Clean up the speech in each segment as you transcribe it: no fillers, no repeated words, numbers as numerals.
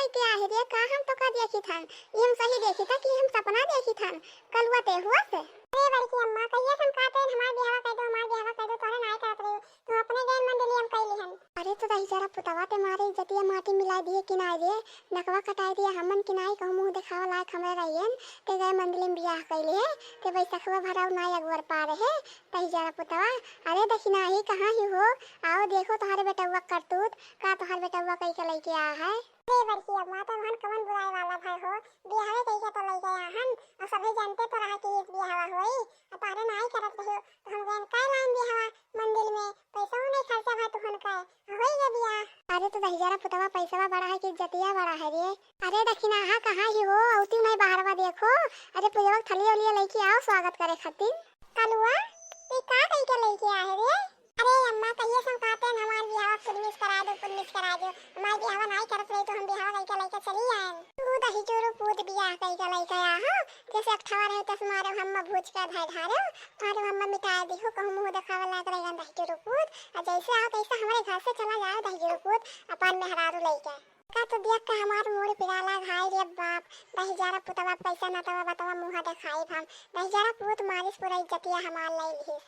लइके आहे रे का हम तो का देखी थन ये हम सही देखी था कि हम सपना देखी थन कलुआ ते हुआ से अरे बड़की अम्मा कहिए हम कहते हमार बियाह कर दो तोरे नाय करत रही तो अपने गैन मंडली हम कइली हन अरे तो दही जरा पुतवा ते मारे इज्जतिया माटी मिला दिए किनारे रे नकवा कटाई दिए हमन किनाई कहूं मुंह दिखावा लायक हमरे रहियन ते गए मंडली में बियाह कइले है ते बैसखवा भराव नाय अगवर पा रहे दही जरा पुतवा अरे दखिना ही कहां ही हो आओ देखो तुम्हारे बेटवा करतूत का तुम्हारे बेटवा कई के लेके आ है अरे बड़की अम्मा तो हम कवन बुलाए वाला भाई हो बियाह कई के तो ले गए हन और सभी जानते तो रहा कि इस बियाह होई और तारे नाई करत रहो तो हम गन काय लाइन बियाह मंदिर में पैसा नहीं खर्चा भाई तुहन का होई गे बियाह अरे तो दही जरा पुतवा पैसा बड़ा है कि इज्जतिया बड़ा है रे अरे दखिना हा कहां ही हो औती नहीं बाहरवा देखो अरे पूजवा थली ओलिया लेके आओ स्वागत करे खातिर कलुआ तू का कई के लेके आए रे अरे अम्मा कहिए हम कहते हैं हमार बियाह पुन्निस करा दो हमार बियाह नहीं करत रही तो हम बियाह कई के लेके चली आए तू दही चोरू पूत बियाह कई के लेके आ हां जैसे अठवा रहे तस मारे हम भूज का धाय धारे मारे हम मिटा दिहो कहूं मुंह दिखावे ला करेगा दही चोरू पूत और जैसे आओ तैसे हमारे घर से चला जाओ दही चोरू पूत अपन मेहरारू लेके का तो देख के हमार मोड़ पिराला घाई रे बाप दही जरा पुतवा पैसा ना तवा बतावा मुंह दिखाई हम दही जरा पूत मारिस पूरा इज्जतिया हमार ले ली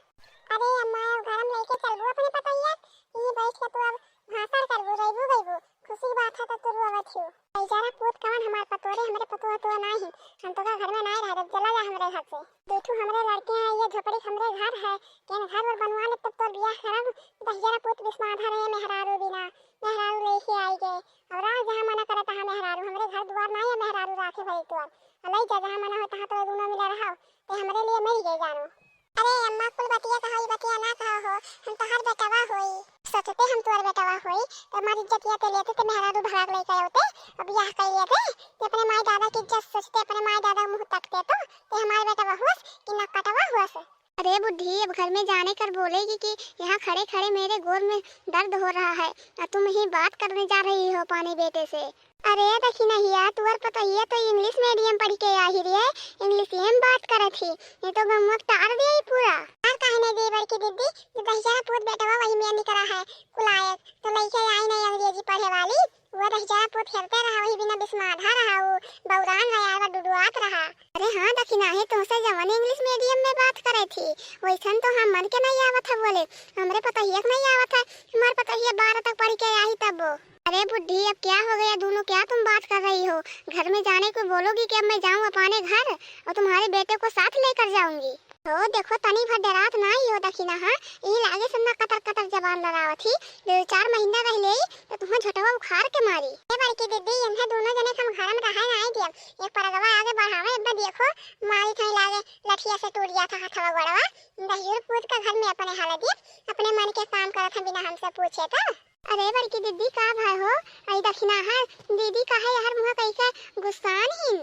अरे अम्मा घर में लेके चलबो अपने पतैया ये बैठ के तू अब भाषण करबो रहबो गइबो खुशी बात है तो तू आवत हो बेचारा पूत कवन हमार पतोरे हमरे पतोह तो नहीं हम तो का घर में नहीं रह चला जा हमरे घर से देखो हमरे लड़के हैं ये झोपड़ी हमरे घर है केन घर और बनवा ले तब तो बियाह करब बेचारा पूत बिस्माधा रहे मेहरारू बिना मेहरारू लेके आई के और आज जहां मना करता है मेहरारू हमरे घर द्वार नहीं है मेहरारू राखे भई तो अलई जगह मना होता है तो दोनों मिला रहा ते हमरे लिए मरी गए जानो अरे अम्मा कुल बतिया कहाई बतिया ना कहा हो हम तो हर बेटवा होई सोचते हम तोर बेटवा होई तो हमारी इज्जतिया ते लेते ते मेहरारू भगाक लेके आते अब बियाह कर लेते ते अपने माई दादा की इज्जत सोचते अपने माई दादा मुंह तकते तो हमारे बेटवा होस कि न कटवा होस अरे बुढ़ी अब घर में जाने कर बोलेगी कि यहाँ खड़े खड़े मेरे गोर में दर्द हो रहा है और तुम ही बात करने जा रही हो पाने बेटे से अरे देखी नहीं यार तुअर पता ये तो इंग्लिश मीडियम पढ़ के आई रे इंग्लिश में बात करे थी ये तो गमक तार दे पूरा और कहने दे बर की दीदी जो दहिजारा पूत बेटवा वही में निकला है कुलायक तो लेके आई नहीं अंग्रेजी पढ़े वाली वो दहिजारा पूत खेलते रहा वही बिना बिस्माधा रहा वो बौरान रहा वो डुडुआत रहा अरे हाँ दखिना है तुमसे जवान इंग्लिश मीडियम में बात करे थी वैसन तो हम मन के नहीं आवत है बोले हमरे पता ही नहीं आवत है हमारे पता ही 12 तक पढ़ के आई तब अरे बुढ़ी अब क्या हो गया दोनों क्या तुम बात कर रही हो घर में जाने को बोलोगी कि अब मैं जाऊं अपने घर और तुम्हारे बेटे को साथ लेकर जाऊंगी तो देखो तनी भर डरात ना ही हो दखिना हां ये लागे सुनना कतर कतर जबान लड़ावत थी 2-4 महीना रहले तो तुम्हें झटवा उखाड़ के मारी ए बड़की दीदी इन्हें दोनों जने हम घर में रहे ना दिया एक परगवा आगे बढ़ावे एक बार देखो मारी थई लागे लठिया से टूट गया था हथवा गड़वा दहियोर पूत का घर में अपने हाल दिए अपने मन के काम करत है बिना हमसे पूछे तो अरे बड़की दीदी का भाई हो आई दखिना है दीदी का है यार मुंह कैसे गुस्सान ही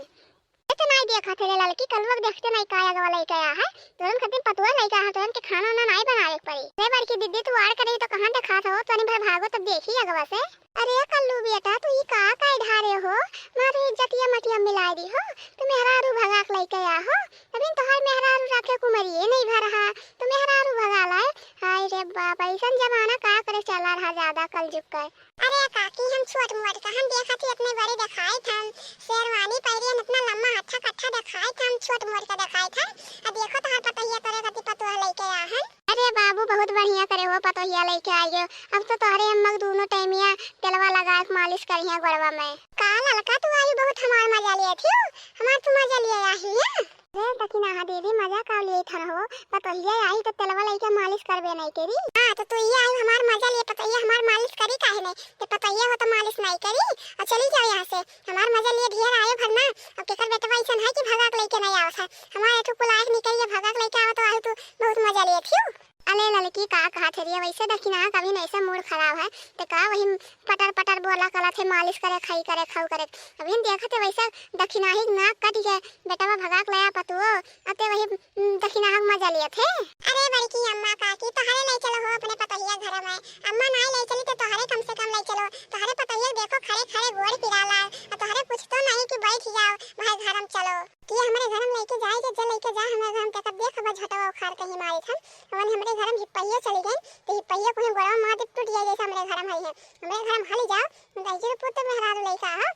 तो नहीं देखा थे लड़की कलवक देखते नहीं काया गवा लेके आया है तुरंत खत्म पतुआ लेके आया तुरंत के खाना ना नहीं बनाए पड़ी रे बड़की दीदी तू आड़ करे तो कहां देखा था तनी भर भागो तब देखी अगवा से अरे कल्लू बेटा तू ये का ढारे हो मारे इज्जतिया मटिया मिलाई दी हो तू मेहरारू भगाक लेके आया हो अभी तोहर मेहरारू रखे कुमरिए नहीं भर रहा तो मेहरारू भगा लाए हाय रे बाप ऐसा जमाना का करे चला रहा ज्यादा कल जुग कर अरे काकी हम छोट मोट का हम देखा थी अपने बड़े दिखाए थे शेरवानी पहरे इतना लंबा अच्छा कट्ठा दिखाए थे हम छोट मोट का दिखाए थे अब देखो तो पता ही करे कति पतोह लेके आया है अरे बाबू बहुत बढ़िया करे हो पतोहिया लेके आइयो अब तो तोहरे अम्मा दोनों टाइमिया तेलवा लगा के मालिश करिया गड़वा में काल लड़का तू आई बहुत हमार मजा लिए थी हमार तू मजा लिए आई है रे दखिना हा दीदी मजा का लिए था हो पतोहिया आई तो तेलवा लेके मालिश करबे नहीं करी हां तो तू ये आई हमार मजा लिए पतोहिया हमार मालिश करी काहे नहीं तो पतोहिया हो तो मालिश नहीं करी और चली जाओ यहां से हमार मजा लिए ढेर आए भरना अब केकर बेटा ऐसा है कि भगाक लेके नहीं आवत है हमारे तो कुलायक नहीं करिए भगाक लेके आवत तो आई तू बहुत मजा लिए थी अले लड़की का कहा थे रे वैसे दखिना कभी नहीं से मूड खराब है तो का वही पटर पटर बोला कला थे मालिश करे खाई करे खाऊ करे अभी देखा थे वैसे दखिना ही नाक कट गए बेटावा भगाक लया पतुओ अते वही दखिना हक मजा लिए थे अरे बड़की अम्मा काकी तोहरे ले चलो हो अपने पतोहिया घर में अम्मा नहीं ले चली तो तोहरे कम से कम ले चलो तोहरे पतोहिया देखो खड़े खड़े गोड़ पिराला और तोहरे कुछ तो नहीं कि बैठ जाओ भाई घर में चलो कि हमारे घर में लेके जाए जे लेके जा हमारे घर में तक देख अब झटवा उखाड़ के ही मारी था वन हमारे घर में हिप्पैया चली गई तो हिप्पैया को गोड़ा मार टूट गया जैसे हमारे घर में है हमारे घर में हाली जाओ दहिजर पुत्र मेहरारू लेके आ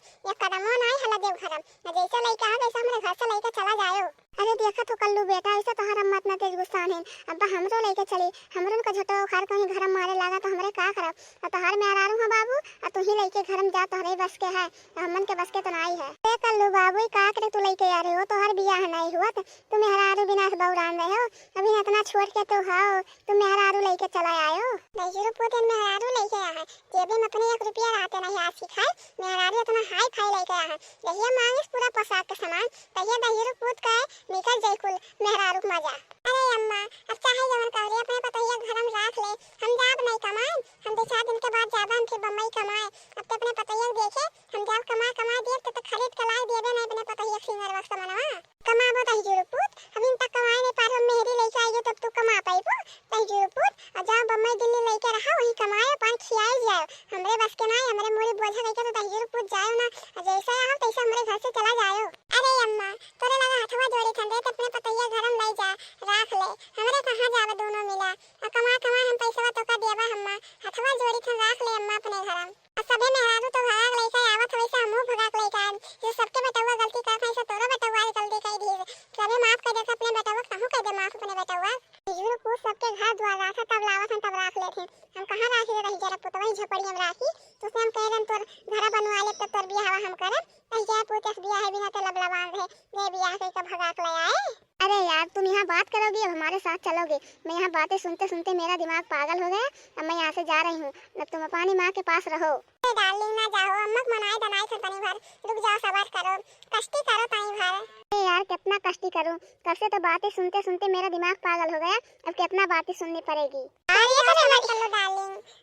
जा तोहरे बस के है, हमन के बस के तो नहीं है। ए कल्लू बाबू का करे तू लेके आ रहे हो, तोहर बियाह नहीं हुआ तुम मेहरारू बिना बौरान रहे हो, अभी इतना छोड़ के तो हाओ तुम मेहरारू लेके चला आयो। नहीं पुत मेहरारू लेके आया है, जेबी में अपने 1 रुपया रहते नहीं आज सिखाए, मेहरारू इतना हाई फाई लेके आया है। दहिया मांगिस पूरा पोशाक के सामान, तहिया दहिया पुत का निकल जाई कुल मेहरारू मजा। अरे अम्मा अब चाहे जवन करे अपने पतैया घर में राख ले, हम जाब नहीं कमाए, हम 2-4 दिन के बाद जाब हम फिर बम्बई कमाए। अब तो अपने पतैया देखे हम जाब कमा दिए तो खरीद के लाई देबे नहीं अपने पतैया सिंगर वक्त मनवा कमाबो तही जुरु पुत, अभी तक कमाए नहीं पार, हम मेहरी लेके आइए तब तू कमा पाइबो तही जुरु पुत। और जाओ बम्बई दिल्ली लेके रहा वही कमाए पान खियाई जाओ, हमरे बस के नहीं, हमरे मोरी बोझा लेके तो तही जुरु पुत जाओ ना, जैसा आओ तैसा हमरे घर से चला जाओ। अरे अम्मा तोरे लगा हथवा जोड़ी थंदे तो अपने पतैया घर में ले जा राख ले, हमरे कहां जावे दोनों मिला, कमा हम पैसा तो का देबा, हम्मा हथवा जोड़ी थन राख ले अम्मा अपने घर में। और सबे मेहरारू तो भाग लेके आवत वैसे हमहू भगाक लेके आए, जो सबके बेटवा गलती करत है से तोरो बेटवा गलती कई दी, सबे माफ कर दे अपने बेटवा, कहूं कह दे माफ अपने बेटवा। जुर को सबके घर द्वार राखा तब लावत हम तब राख लेथे, हम कहां राखी रही जरा पुत वही झोपड़ी में राखी, तो से हम कह देन तोर घर बनवा ले तब तोर बियाह हम करब, तई जा पुत बियाह है बिना ते लबलबान रहे, ये बियाह के भगाक ले आए। अरे यार तुम यहाँ बात करोगी अब हमारे साथ चलोगे, मैं यहाँ बातें सुनते सुनते मेरा दिमाग पागल हो गया, अब मैं यहाँ से जा रही हूँ, अब तुम अपनी माँ के पास रहो। डार्लिंग ना जाओ, अम्मा मनाए दनाए से तनी भर, रुक जाओ सबर करो, कष्टी करो तनी भर। अरे यार कितना कष्टी करूँ, कब से तो बातें सुनते सुनते मेरा दिमाग पागल हो गया, अब कितना बातें सुननी पड़ेगी। डार्लिंग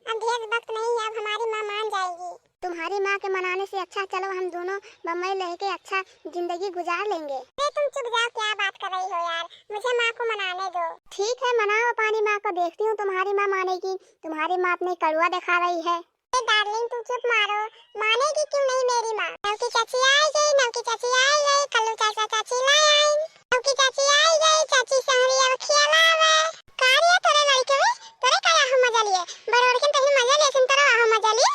अब ढेर वक्त नहीं है, अब हमारी माँ मान जाएगी। तुम्हारी माँ के मनाने से अच्छा चलो हम दोनों बम्बई रह के अच्छा जिंदगी गुजार लेंगे। तुम चुप जाओ, क्या बात कर रही हो यार, मुझे माँ को मनाने दो। ठीक है मनाओ अपनी माँ को, देखती हूँ तुम्हारी माँ मानेगी, तुम्हारी माँ अपनी कड़वा दिखा रही है। डार्लिंग तुम चुप मारो, मानेगी क्यों नहीं मेरी माँ। नवकी चाची आई गई, नवकी चाची आई गई, कल्लू चाचा चाची लाई आई, नवकी चाची आई गई, चाची सहरी अब खियाला आवे। कारिया तोरे लड़के में तोरे का हो मजा लिए, बरोड़ के तही मजा ले सुन तोरा हो मजा लिए।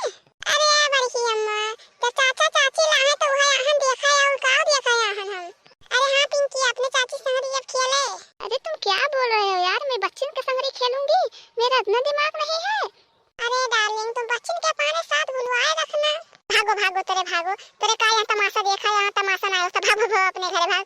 अरे बड़की अम्मा तो चाचा चाची लाए तो वहां आहन देखा है और का देखा है आहन हम। अरे हां पिंकी अपने चाची संगरी अब खेले। अरे तुम क्या बोल रहे हो यार, मैं बच्चन के संगरी खेलूंगी, मेरा इतना दिमाग नहीं है। अरे डार्लिंग तुम बच्चन के पाने साथ बुलवाए रखना। भागो भागो तेरे का यहाँ तमाशा देखा, यहाँ तमाशा ना हो तो भागो भागो अपने घर भाग।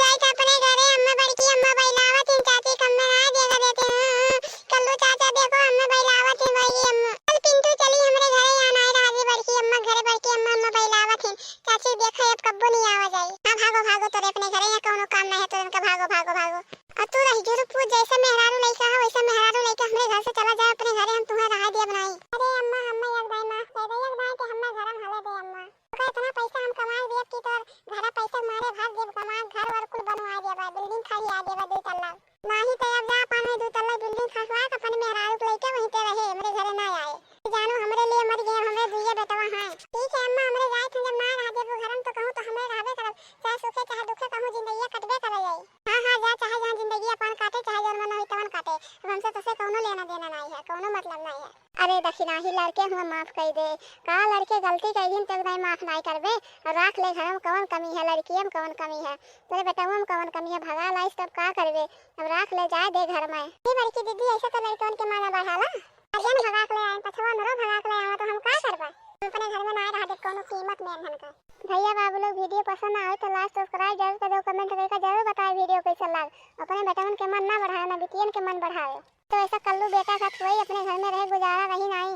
जाए अपने घरे, अम्मा बड़की अम्मा बैलावत इन चाची कम्मे ना देगा देते हैं, कल्लू चाचा देखो अम्मा बैलावत इन भाई अम्मा। कल पिंटू चली हमरे घरे, यहाँ ना राजी बड़की अम्मा घरे, बड़की अम्मा अम्मा बैलावत इन चाची देखो अब कब्बो नहीं आवा जाए। हां भागो भागो तोरे अपने घरे, यहाँ कोनो काम नहीं है तो इनका भागो भागो भागो। और तू रही जुर पूछ जैसे मेहरारू लइका है वैसे मेहरारू लइका हमरे घर से चला जाए अपने घरे, हम तुम्हें रहा देब नहीं। अरे अम्मा हम्मा एक दाई माफ कर दे, एक दाई के हम्मा घर में हले दे अम्मा, तो इतना पैसा हम कमाए देब की तोर घर पैसा मारे भाग देब, कमा घर और कुल बनवा देबा, बिल्डिंग खाली आ देबा 2 तल्ला नहीं तो अब जा पाने 2 तल्ला बिल्डिंग खसवा के अपने मेहरारू लइका वहीं पे रहे, हमरे घरे ना आए। जानो हमरे लिए मर गए, हमरे दुइये बेटवा हैं। ठीक है अम्मा हमरे जाए थे जब ना रह देबो घर में तो कहूं तो हमरे रहबे करब, चाहे सुखे चाहे दुखे कहूं जिंदगी कटबे करे जाई। हां हां जा चाहे जहां जिंदगी अपन काटे चाहे जौन मन होई तवन काटे, अब हमसे तसे कोनो लेना देना नहीं है, कोनो मतलब नहीं है। अरे दखिनाही लड़के हुआ माफ कर दे, का लड़के गलती कर दिन तक नहीं माफ नहीं करबे, और राख ले घर में कौन कमी है, लड़कियों में कौन कमी है, तेरे बेटवा में कौन कमी है, भगा लाइस तब का करबे, अब राख ले जाए दे घर में। ये बड़की दीदी ऐसा तो लड़कों के माना बढ़ाला, अजन भगाक ले आए पछवा नरो भगाक ले आवा तो हम का करबा, अपने घर में ना रह दे कोनो कीमत में हन का। भैया बाबू लोग वीडियो पसंद आए तो लाइक सब्सक्राइब जरूर करो, कमेंट करके जरूर बताएं वीडियो कैसा लगा, अपने बेटवन के मन ना बढ़ाए ना बिटियन के मन बढ़ाए, तो ऐसा कल्लू बेटा का कोई अपने घर में रहे गुजारा रही नहीं।